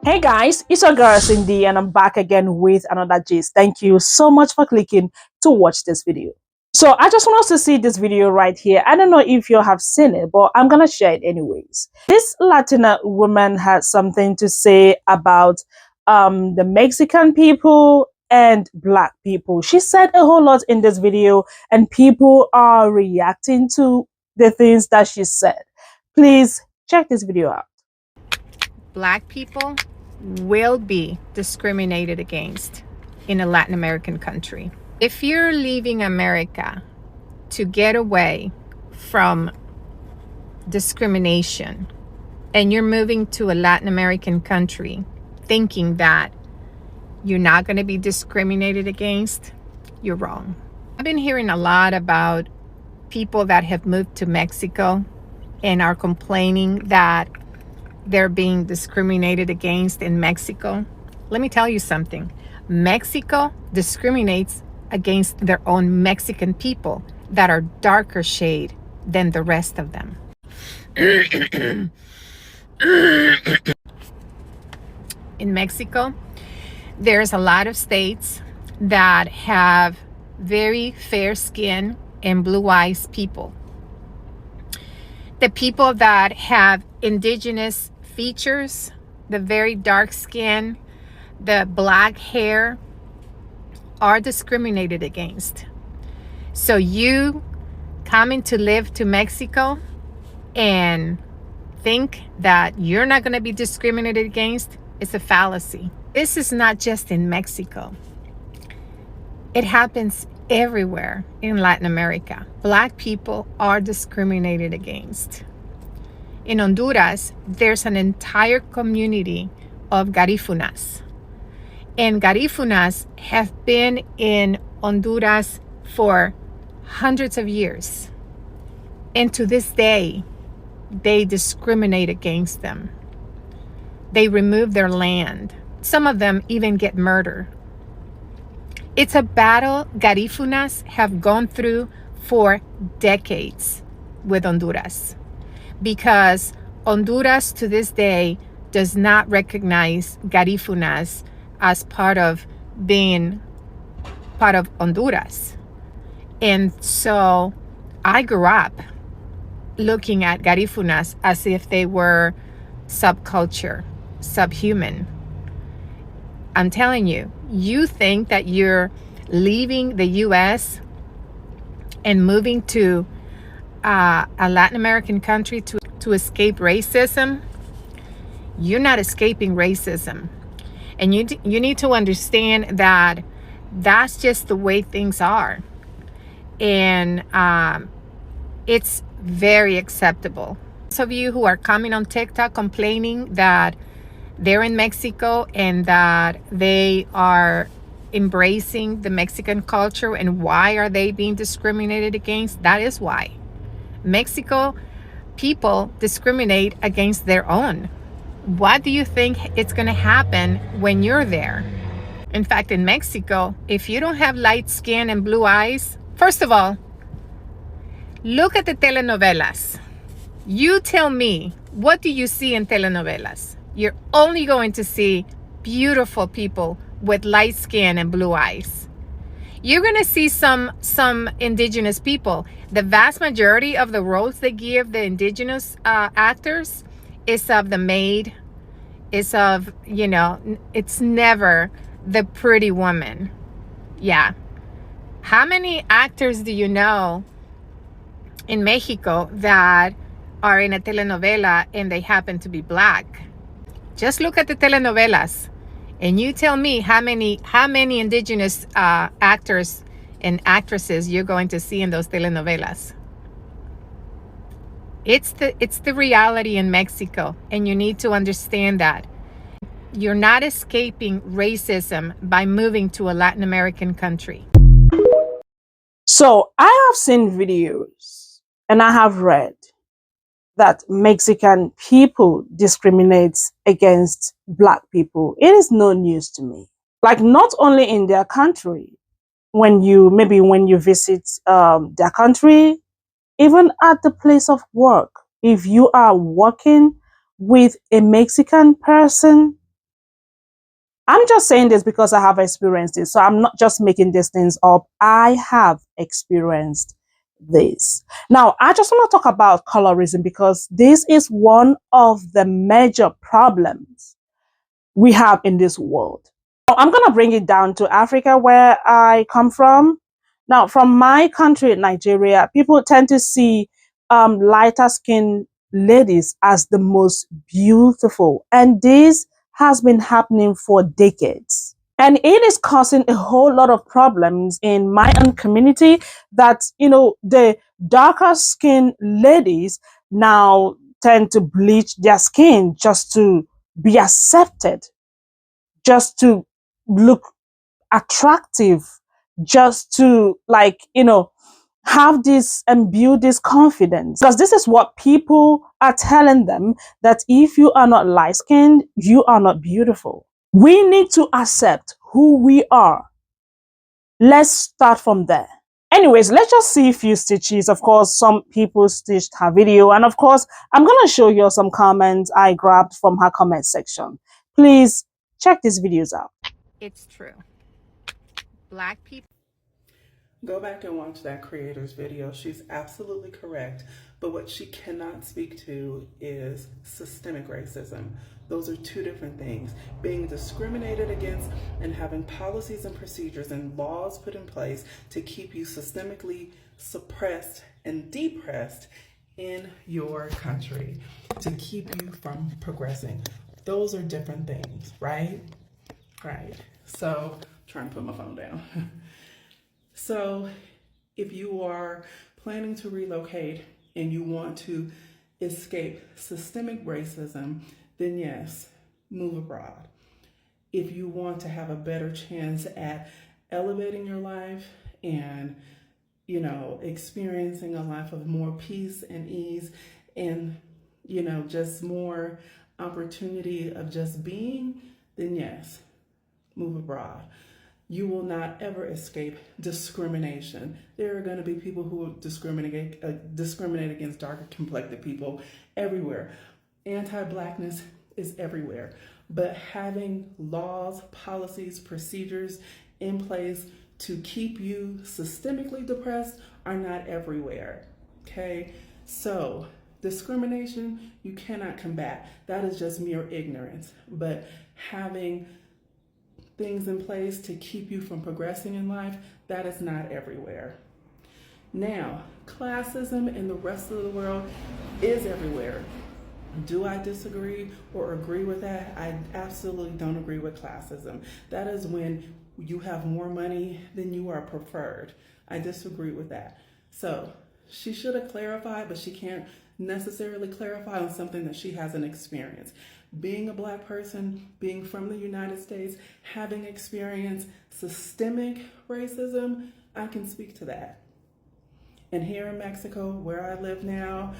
Hey guys, it's your girl Cindy, and I'm back again with another gist. Thank you so much for clicking to watch this video. So I just want us to see this video right here. I don't know if you have seen it, but I'm gonna share it anyways. This Latina woman has something to say about the Mexican people and Black people. She said a whole lot in this video, and people are reacting to the things that she said. Please check this video out. Black people will be discriminated against in a Latin American country. If you're leaving America to get away from discrimination and you're moving to a Latin American country thinking that you're not going to be discriminated against, you're wrong. I've been hearing a lot about people that have moved to Mexico and are complaining that they're being discriminated against in Mexico. Let me tell you something. Mexico discriminates against their own Mexican people that are darker shade than the rest of them. In Mexico, there's a lot of states that have very fair skin and blue eyes people. The people that have indigenous features, the very dark skin, the black hair, are discriminated against. So you coming to live to Mexico and think that you're not going to be discriminated against is a fallacy. This is not just in Mexico. It happens everywhere in Latin America. Black people are discriminated against. In Honduras, there's an entire community of Garifunas. And Garifunas have been in Honduras for hundreds of years. And to this day, they discriminate against them. They remove their land. Some of them even get murdered. It's a battle Garifunas have gone through for decades with Honduras, because Honduras to this day does not recognize Garifunas as part of being part of Honduras. And so I grew up looking at Garifunas as if they were subculture, subhuman. I'm telling you, you think that you're leaving the US and moving to a Latin American country to escape racism. You're not escaping racism. And you need to understand that that's just the way things are. And it's very acceptable. Those of you who are coming on TikTok complaining that they're in Mexico and that they are embracing the Mexican culture and why are they being discriminated against, that is why. Mexico people discriminate against their own. What do you think it's going to happen when you're there? In fact, in Mexico, if you don't have light skin and blue eyes, first of all, look at the telenovelas. You tell me, what do you see in telenovelas? You're only going to see beautiful people with light skin and blue eyes. You're going to see some indigenous people. The vast majority of the roles they give the indigenous actors is of the maid, is of, it's never the pretty woman. Yeah. How many actors do you know in Mexico that are in a telenovela and they happen to be Black? Just look at the telenovelas and you tell me how many indigenous actors and actresses you're going to see in those telenovelas. It's the reality in Mexico, and you need to understand that. You're not escaping racism by moving to a Latin American country. So I have seen videos and I have read that Mexican people discriminate against Black people. It is no news to me. Like, not only in their country, when you visit their country, even at the place of work, if you are working with a Mexican person, I'm just saying this because I have experienced it. So I'm not just making these things up. I have experienced this. Now, I just want to talk about colorism because this is one of the major problems we have in this world. I'm going to bring it down to Africa, where I come from. Now, from my country, Nigeria, people tend to see lighter skinned ladies as the most beautiful. And this has been happening for decades. And it is causing a whole lot of problems in my own community that, the darker skinned ladies now tend to bleach their skin just to be accepted, just to look attractive, just to, like, have this and build this confidence, because this is what people are telling them, that if you are not light skinned, you are not beautiful. We need to accept who we are. Let's start from there. Anyways, let's just see a few stitches. Of course, some people stitched her video, and of course, I'm gonna show you some comments I grabbed from her comment section. Please check these videos out. It's true. Black people. Go back and watch that creator's video. She's absolutely correct. But what she cannot speak to is systemic racism. Those are two different things. Being discriminated against and having policies and procedures and laws put in place to keep you systemically suppressed and depressed in your country, to keep you from progressing. Those are different things, right? Right. So, I'm trying to put my phone down. So, if you are planning to relocate and you want to escape systemic racism, then yes, move abroad. If you want to have a better chance at elevating your life and, experiencing a life of more peace and ease and, just more opportunity of just being, then yes, move abroad. You will not ever escape discrimination. There are going to be people who will discriminate against darker complected people everywhere. Anti-Blackness is everywhere. But having laws, policies, procedures in place to keep you systemically depressed are not everywhere. Okay? So, discrimination, you cannot combat. That is just mere ignorance. But having things in place to keep you from progressing in life, that is not everywhere. Now, classism in the rest of the world is everywhere. Do I disagree or agree with that? I absolutely don't agree with classism. That is when you have more money than you are preferred. I disagree with that. So, she should have clarified, but she can't necessarily clarify on something that she hasn't experienced. Being a Black person, being from the United States, having experienced systemic racism, I can speak to that. And here in Mexico, where I live now,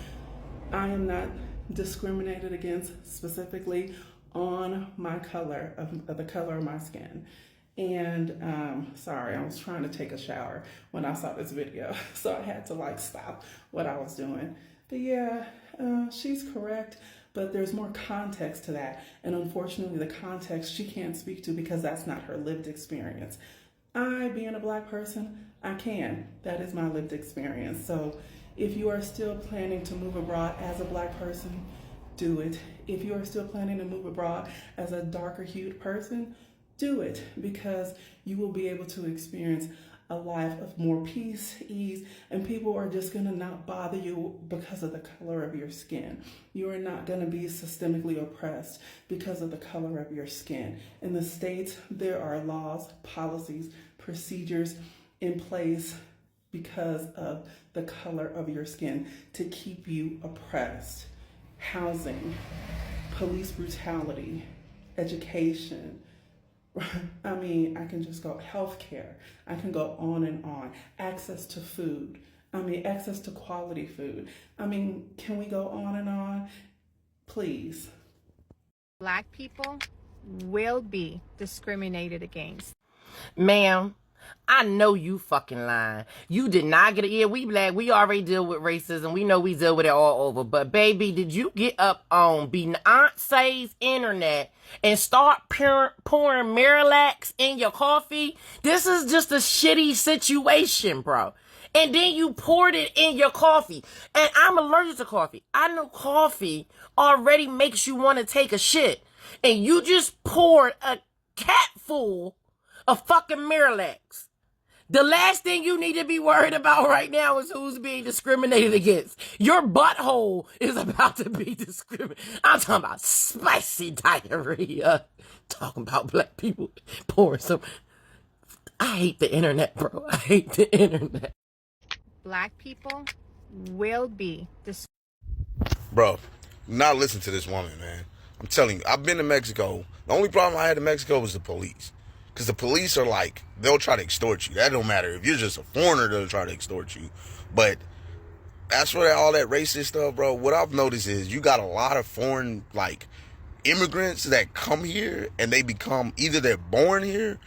I am not discriminated against specifically on my color, of the color of my skin. And sorry, I was trying to take a shower when I saw this video, so I had to stop what I was doing. But yeah, she's correct, but there's more context to that. And unfortunately, the context she can't speak to because that's not her lived experience. I, being a Black person, I can. That is my lived experience. So if you are still planning to move abroad as a Black person, do it. If you are still planning to move abroad as a darker hued person, do it, because you will be able to experience a life of more peace, ease, and people are just going to not bother you because of the color of your skin. You are not going to be systemically oppressed because of the color of your skin. In the States, there are laws, policies, procedures in place because of the color of your skin to keep you oppressed. Housing, police brutality, education, I mean, I can just go healthcare. I can go on and on. Access to food. Access to quality food. Can we go on and on? Please. Black people will be discriminated against. Ma'am, I know you fucking lying. You did not get it. Yeah, we black. We already deal with racism. We know we deal with it all over. But baby, did you get up on Beyonce's internet and start pouring Miralax in your coffee? This is just a shitty situation, bro. And then you poured it in your coffee. And I'm allergic to coffee. I know coffee already makes you want to take a shit. And you just poured a cat full of fucking Miralax. The last thing you need to be worried about right now is who's being discriminated against. Your butthole is about to be discriminated. I'm talking about spicy diarrhea. Talking about black people pouring some. I hate the internet, bro. I hate the internet. Black people will be discriminated. Bro, not listen to this woman, man. I'm telling you, I've been to Mexico. The only problem I had in Mexico was the police. Because the police are like, they'll try to extort you. That don't matter. If you're just a foreigner, they'll try to extort you. But as for all that racist stuff, bro, what I've noticed is you got a lot of foreign, like, immigrants that come here and they become, either they're born here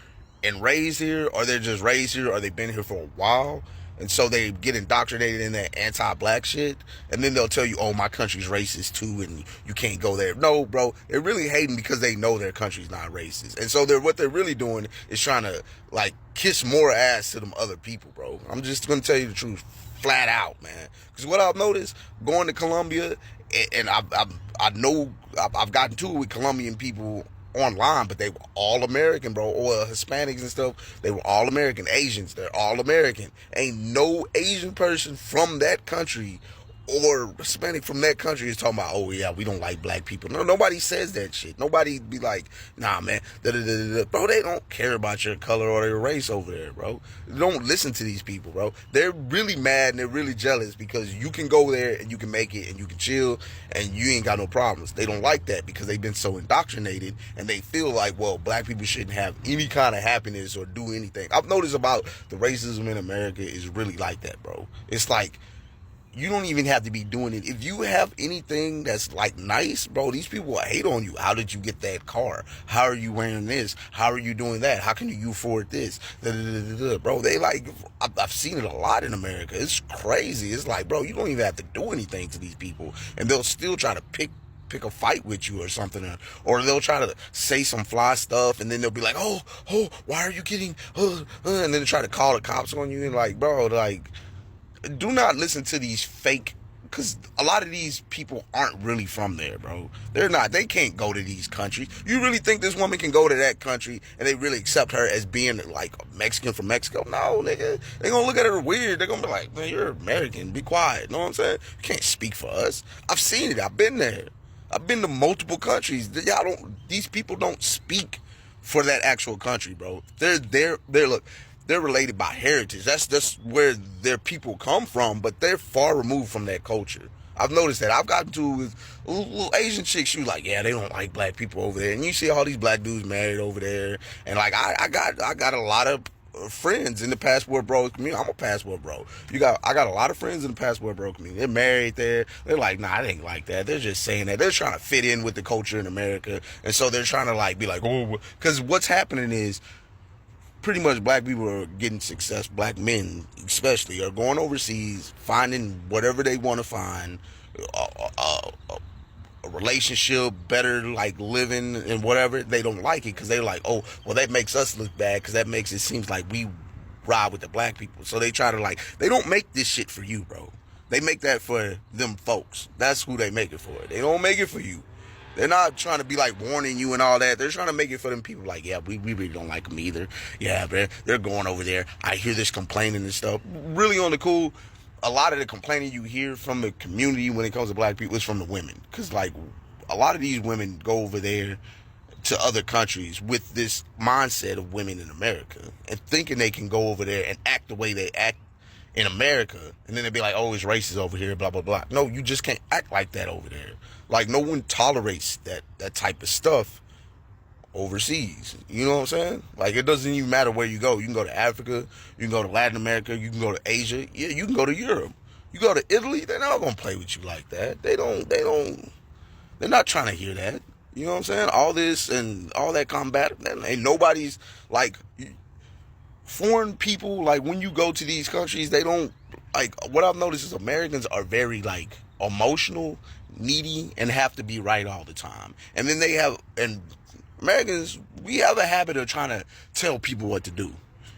and raised here, or they're just raised here, or they've been here for a while. And so they get indoctrinated in that anti-black shit. And then they'll tell you, oh, my country's racist too, and you can't go there. No, bro, they're really hating because they know their country's not racist. And so what they're really doing is trying to, like, kiss more ass to them other people, bro. I'm just going to tell you the truth, flat out, man. Because what I've noticed, going to Colombia, and I know I've gotten to it with Colombian people online, but they were all American, bro. Or Hispanics and stuff, they were all American. Asians, they're all American. Ain't no Asian person from that country or Hispanic from that country is talking about, oh yeah, we don't like black people. No, nobody says that shit. Nobody be like, nah, man, bro, they don't care about your color or your race over there, bro. Don't listen to these people, bro. They're really mad and they're really jealous because you can go there and you can make it and you can chill and you ain't got no problems. They don't like that because they've been so indoctrinated and they feel like, well, black people shouldn't have any kind of happiness or do anything. I've noticed about the racism in America is really like that, bro. It's like, you don't even have to be doing it. If you have anything that's like nice, bro, these people will hate on you. How did you get that car? How are you wearing this? How are you doing that? How can you afford this? Bro, they like, I've seen it a lot in America. It's crazy. It's like, bro, you don't even have to do anything to these people. And they'll still try to pick a fight with you or something, or they'll try to say some fly stuff, and then they'll be like, oh, why are you getting, and then they try to call the cops on you, and like, bro, like, do not listen to these fake, because a lot of these people aren't really from there, bro. They're not. They can't go to these countries. You really think this woman can go to that country and they really accept her as being like a Mexican from Mexico? No, nigga. They're gonna look at her weird. They're gonna be like, man, you're American. Be quiet. You know what I'm saying? You can't speak for us. I've seen it. I've been there. I've been to multiple countries. These people don't speak for that actual country, bro. Look, they're related by heritage. That's where their people come from, but they're far removed from that culture. I've noticed that. I've gotten to with little Asian chicks. She was like, yeah, they don't like black people over there. And you see all these black dudes married over there. And like, I got a lot of friends in the passport bro community. I'm a passport bro. I got a lot of friends in the passport bro community. They're married there. They're like, nah, it ain't like that. They're just saying that. They're trying to fit in with the culture in America. And so they're trying to like be like, oh, because what's happening is, pretty much black people are getting success. Black men especially are going overseas, finding whatever they want to find, a relationship, better like living and whatever. They don't like it because they're like, oh, well, that makes us look bad because that makes it seems like we ride with the black people. So they try to like, they don't make this shit for you, bro. They make that for them folks. That's who they make it for. They don't make it for you. They're not trying to be like warning you and all that. They're trying to make it for them people like, yeah, we really don't like them either. Yeah, man, they're going over there. I hear this complaining and stuff. Really on the cool, a lot of the complaining you hear from the community when it comes to black people is from the women. Because like a lot of these women go over there to other countries with this mindset of women in America and thinking they can go over there and act the way they act in America, and then they'd be like, oh, it's racist over here, blah, blah, blah. No, you just can't act like that over there. Like, no one tolerates that type of stuff overseas. You know what I'm saying? Like, it doesn't even matter where you go. You can go to Africa, you can go to Latin America, you can go to Asia, yeah, you can go to Europe. You go to Italy, they're not gonna play with you like that. They're not trying to hear that. You know what I'm saying? All this and all that combat, ain't nobody's like, foreign people, like when you go to these countries, they don't like. What I've noticed is Americans are very like emotional, needy, and have to be right all the time. And then they have, and Americans, we have a habit of trying to tell people what to do.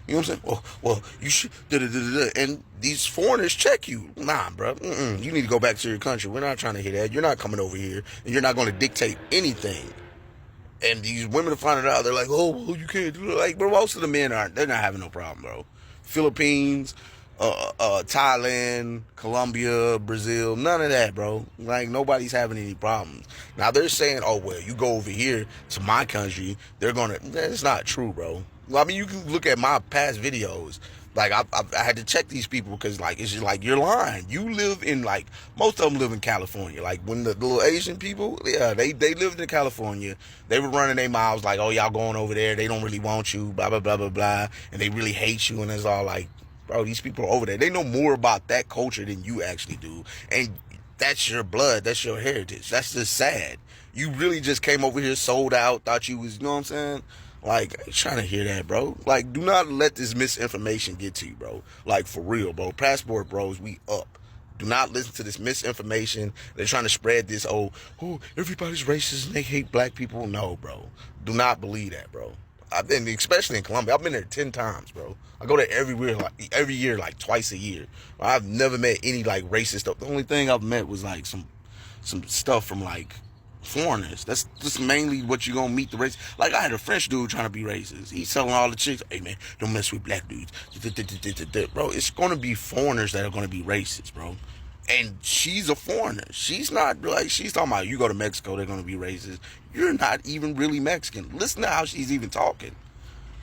You know what I'm saying? Well, you should. Da, da, da, da, da. And these foreigners check you. Nah, bro. You need to go back to your country. We're not trying to hear that. You're not coming over here, and you're not going to dictate anything. And these women are finding out. They're like, oh, well, you can't do it. Like, bro, most of the men aren't. They're not having no problem, bro. Philippines, Thailand, Colombia, Brazil, none of that, bro. Like, nobody's having any problems. Now, they're saying, oh, well, you go over here to my country, they're going to... That's not true, bro. Well, I mean, you can look at my past videos. Like, I had to check these people because, like, it's just like, you're lying. You live in, like, most of them live in California. Like, when the little Asian people, yeah, they lived in California. They were running their mouths like, oh, y'all going over there. They don't really want you, blah, blah, blah, blah, blah. And they really hate you. And it's all like, bro, these people are over there. They know more about that culture than you actually do. And that's your blood. That's your heritage. That's just sad. You really just came over here, sold out, thought you was, you know what I'm saying? Like, I ain't trying to hear that, bro. Like, do not let this misinformation get to you, bro. Like, for real, bro. Passport bros, we up. Do not listen to this misinformation. They're trying to spread this, oh, everybody's racist and they hate black people. No, bro. Do not believe that, bro. I've been, especially in Colombia, I've been there 10 times, bro. I go there every year, like twice a year. I've never met any, like, racist stuff. The only thing I've met was, like, some stuff from, like, foreigners. That's just mainly what you're gonna meet the race. Like, I had a French dude trying to be racist. He's telling all the chicks, hey man, don't mess with black dudes. Bro, it's gonna be foreigners that are gonna be racist, bro. And she's a foreigner. She's not like, she's talking about you go to Mexico, they're gonna be racist. You're not even really Mexican. Listen to how she's even talking.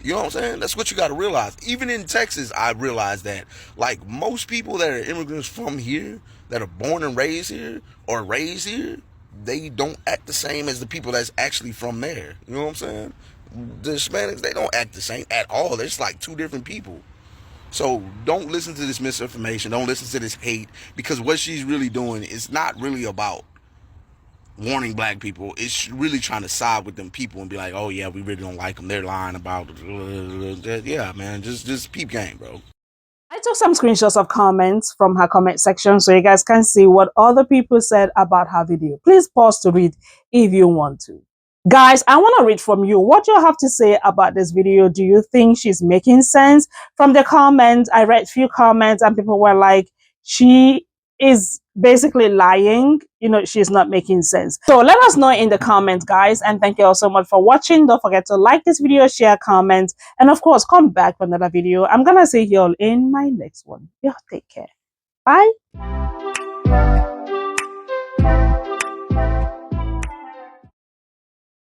You know what I'm saying? That's what you got to realize. Even in Texas, I realized that, like, most people that are immigrants from here, that are born and raised here, or raised here, they don't act the same as the people that's actually from there. You know what I'm saying? The Hispanics, they don't act the same at all. They're just like two different people. So don't listen to this misinformation. Don't listen to this hate, because what she's really doing is not really about warning black people. It's really trying to side with them people and be like, oh yeah, we really don't like them. They're lying about it. Yeah, man, just peep game, bro. I took some screenshots of comments from her comment section so you guys can see what other people said about her video. Please pause to read if you want to. Guys, I want to read from you what you have to say about this video. Do you think she's making sense? From the comments, I read a few comments and people were like, she is basically lying. You know, she's not making sense. So let us know in the comments, guys. And thank you all so much for watching. Don't forget to like this video, share, comment, and of course, come back for another video. I'm going to see you all in my next one. Yeah, take care. Bye.